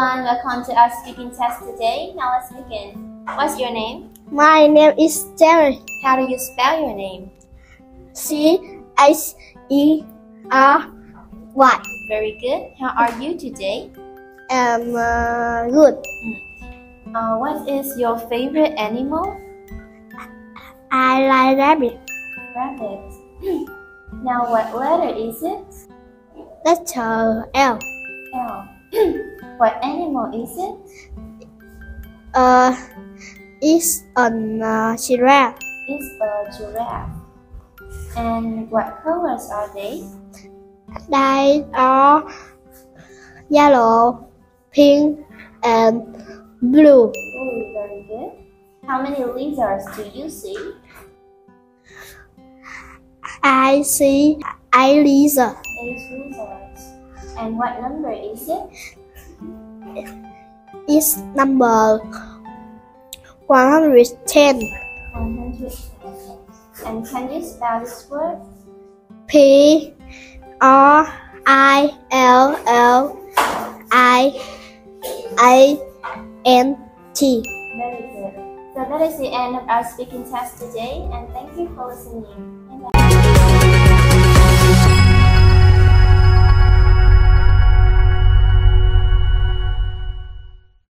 everyone, welcome to our speaking test today. Now let's begin. What's your name? My name is Jerry. How do you spell your name? Chery. Very good. How are you today? I'm good. What is your favorite animal? I like rabbit. Rabbit. Now what letter is it? Letter L. L. What animal is it? It's a giraffe. It's a giraffe. And what colors are they? They are yellow, pink, and blue. Oh, very good. How many lizards do you see? I see 8 lizards. 8 lizards. And what number is it? It's number 110. 110. And can you spell this word? P-R-I-L-L-I-N-T. Very good. So that is the end of our speaking test today, and thank you for listening.